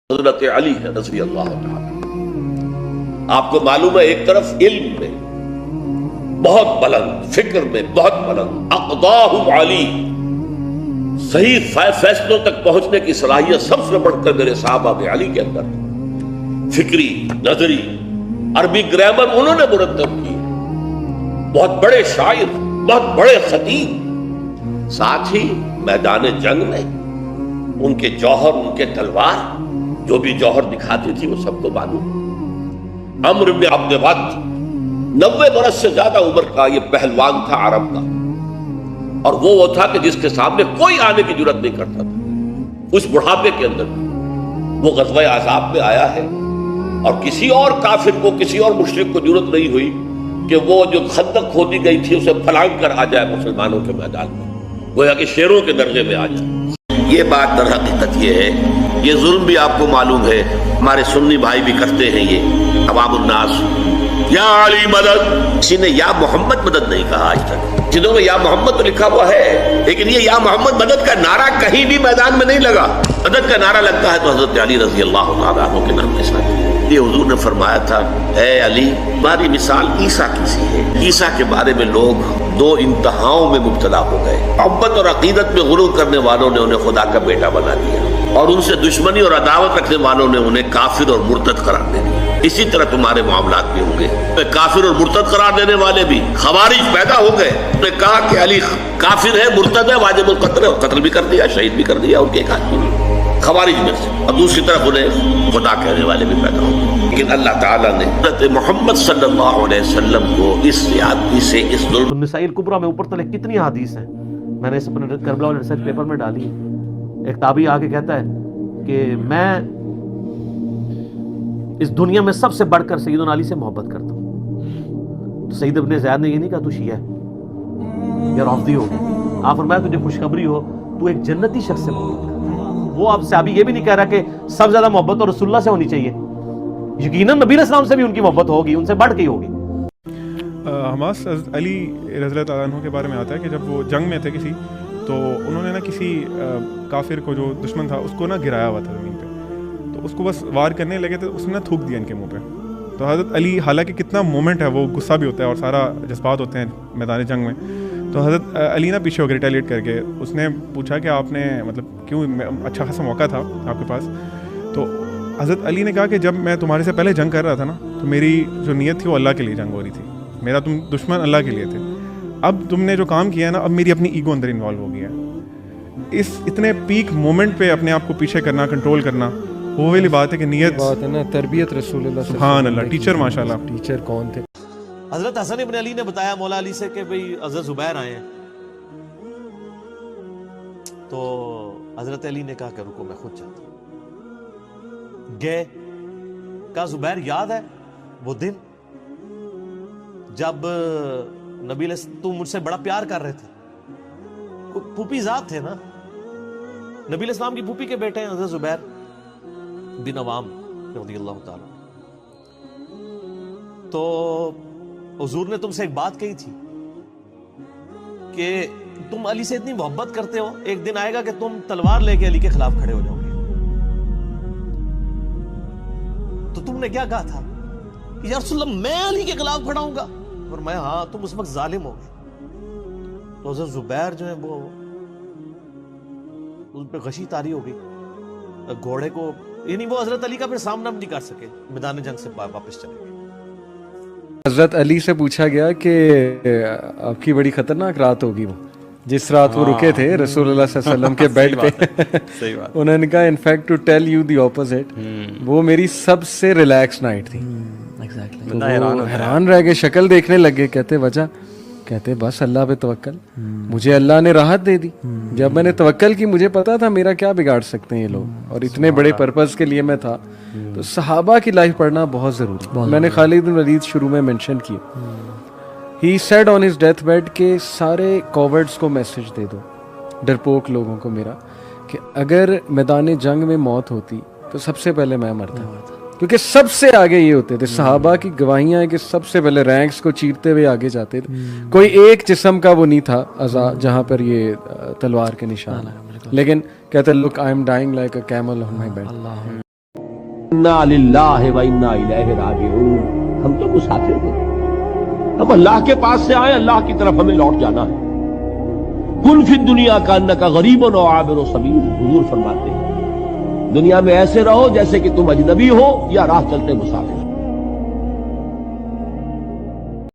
حضرت علی ہے رضی اللہ عنہ. آپ کو معلوم ہے ایک طرف علم میں بہت بلند، فکر میں بہت بلند، اقضاہ علی، صحیح فیصلوں تک پہنچنے کی صلاحیت سب سے بڑھ کر میرے صحابہ میں علی کے اندر، فکری، نظری، عربی گرامر انہوں نے مرتب کی، بہت بڑے شاعر، بہت بڑے خطیب، ساتھ ہی میدان جنگ میں ان کے جوہر، ان کے تلوار جو بھی جوہر دکھاتی تھی وہ سب کو معلوم. عمرو بن عبد ود 90 برس سے زیادہ عمر کا یہ پہلوان تھا عرب کا، اور وہ تھا کہ جس کے سامنے کوئی آنے کی جرت نہیں کرتا تھا. اس بڑھاپے کے اندر وہ غزوہ احزاب میں آیا ہے، اور کسی اور کافر کو، کسی اور مشرک کو جرت نہیں ہوئی کہ وہ جو خندق کھودی گئی تھی اسے پھلانگ کر آ جائے مسلمانوں کے میدان میں، گویا کہ شیروں کے درجے میں آ جائے. یہ بات در حقیقت یہ ہے، یہ ظلم بھی آپ کو معلوم ہے، ہمارے سنی بھائی بھی کرتے ہیں یہ عوام الناس. یا علی مدد، کسی نے یا محمد مدد نہیں کہا آج تک. جنہوں میں یا محمد تو لکھا ہوا ہے، لیکن یہ یا محمد مدد کا نعرہ کہیں بھی میدان میں نہیں لگا. مدد کا نعرہ لگتا ہے تو حضرت علی رضی اللہ تعالیٰ عنہ کے نام کے ساتھ. یہ حضور نے فرمایا تھا، اے علی تمہاری مثال عیسیٰ کی سی ہے. عیسیٰ کے بارے میں لوگ دو انتہاؤں میں مبتلا ہو گئے. محبت اور عقیدت میں غرور کرنے والوں نے انہیں خدا کا بیٹا بنا دیا، اور ان سے دشمنی اور عداوت رکھنے والوں نے انہیں کافر اور مرتد قرار دے دیا. اسی طرح تمہارے معاملات بھی ہوں گے. کافر اور مرتد قرار دینے والے بھی خوارج پیدا ہو گئے. انہوں نے کہا کہ علی کافر ہے، مرتد ہے، واجب القتل ہے، قتل بھی کر دیا، شہید بھی کر دیا. ان کے ایک آدمی نہیں خوارج میں سے، اور دوسری طرف انہیں خدا کہنے والے بھی پیدا ہو گئے. لیکن اللہ تعالیٰ نے حضرت محمد صلی اللہ علیہ وسلم کو اس زیادتی سے، اس ظلم. النسائی الکبریٰ میں اوپر تلے کتنی حدیث ہیں، میں نے اس اپنے کربلا والے ریسرچ پیپر میں ڈالی. ایک تابعی آ کے کہتا ہے کہ میں اس دنیا میں سب سے بڑھ کر سیدنا علی سے محبت کرتا ہوں. تو سید ابن زیاد نے یہ نہیں کہا تو شیعہ ہے یا رافضی ہو. آپ فرمایا تجھے خوشخبری ہو، تو ایک جنتی شخص سے محبت کرتا ہے. وہ آپ صحابی یہ بھی نہیں کہہ رہا کہ سب زیادہ محبت اور رسول اللہ سے ہونی چاہیے. یقیناً نبی علیہ السلام سے بھی ان کی محبت ہوگی، ان سے بڑھ کے ہی ہوگی. حماس علی رضی اللہ تعالیٰ عنہ کے بارے میں آتا ہے کہ جب وہ جنگ میں تھے کسی، تو انہوں نے نا کسی کافر کو جو دشمن تھا اس کو نا گرایا ہوا تھا زمین پہ، تو اس کو بس وار کرنے لگے تھے، اس نے نا تھوک دیا ان کے منہ پہ. تو حضرت علی، حالانکہ کتنا مومنٹ ہے، وہ غصہ بھی ہوتا ہے اور سارا جذبات ہوتے ہیں میدان جنگ میں، تو حضرت علی نا پیچھے ہو کے ریٹیلیٹ کر کے اس نے پوچھا کہ آپ نے مطلب کیوں، اچھا خاصا موقع تھا آپ کے پاس. تو حضرت علی نے کہا کہ جب میں تمہارے سے پہلے جنگ کر رہا تھا نا، تو میری جو نیت تھی وہ اللہ کے لیے جنگ ہو رہی تھی، میرا تم دشمن اللہ کے لیے تھے. اب تم نے جو کام کیا ہے نا، اب میری اپنی ایگو اندر انوالو ہو گیا ہے. اس اتنے پیک مومنٹ پہ اپنے آپ کو پیچھے کرنا، کنٹرول کرنا، وہ والی بات ہے کہ نیت بات ہے نا، تربیت رسول اللہ سبحان اللہ. ٹیچر ماشاءاللہ، ٹیچر کون تھے؟ حضرت حسن ابن علی نے بتایا مولا علی سے کہ بھئی حضرت زبیر آئے ہیں. تو حضرت علی نے کہا کہ رکو میں خود چلتا ہوں. گئے، کہا زبیر یاد ہے وہ دن جب نبی علیہ تم مجھ سے بڑا پیار کر رہے تھے؟ پھوپھی ذات تھے نا، نبی علیہ السلام کی پھوپھی کے بیٹے ہیں حضرت زبیر بن عوام رضی اللہ تعالی. تو حضور نے تم سے ایک بات کہی تھی کہ تم علی سے اتنی محبت کرتے ہو، ایک دن آئے گا کہ تم تلوار لے کے علی کے خلاف کھڑے ہو جاؤ گے. تو تم نے کیا کہا تھا کہ یا رسول اللہ میں علی کے خلاف کھڑا ہوں گا؟ فرمایا ہاں، تم اس وقت ظالم ہو گے. تو حضرت زبیر جو ہے وہ ان پہ غشی طاری ہو گئی گھوڑے کو، یعنی وہ حضرت علی کا پھر سامنا بھی نہیں کر سکے، میدان جنگ سے واپس چلے گئے. حضرت علی سے پوچھا گیا کہ آپ کی بڑی خطرناک رات ہوگی، وہ جس رات وہ رکے تھے رسول اللہ صلی اللہ علیہ وسلم کے بیڈ پہ. انہوں نے کہا in fact to tell you the opposite, وہ میری سب سے ریلیکس نائٹ تھی. تو وہ حیران رہ گئے، شکل دیکھنے لگے. کہتے وجہ؟ کہتے بس اللہ پہ توکل، مجھے اللہ نے راحت دے دی. جب میں نے توکل کی، مجھے پتا تھا میرا کیا بگاڑ سکتے ہیں یہ لوگ، اور اتنے بڑے پرپز کے لیے میں تھا. تو صحابہ کی لائف پڑھنا بہت ضروری. میں نے خالد بن ولید شروع میں مینشن کیا، he said on his death bed کہ سارے کوورڈز کو میسج دے دو، ڈرپوک لوگوں کو میرا، کہ اگر میدان جنگ میں موت ہوتی تو سب سے پہلے میں مرتا، کیونکہ سب سے آگے یہ ہوتے تھے. صحابہ کی گواہیاں ہیں کہ سب سے پہلے رینکس کو چیرتے ہوئے آگے جاتے تھے. کوئی ایک جسم کا وہ نہیں تھا اعضاء جہاں پر یہ تلوار کے نشان، لیکن کہتے look I am dying like a camel on my bed. انا للہ و انا الیہ راجعون، ہم تو مسافر ہیں، ہم اللہ کے پاس سے آئے، اللہ کی طرف ہمیں لوٹ جانا ہے۔ کن فی الدنیا کانک غریب و عابر سبیل، حضور فرماتے ہیں دنیا میں ایسے رہو جیسے کہ تم اجنبی ہو یا راہ چلتے مسافر۔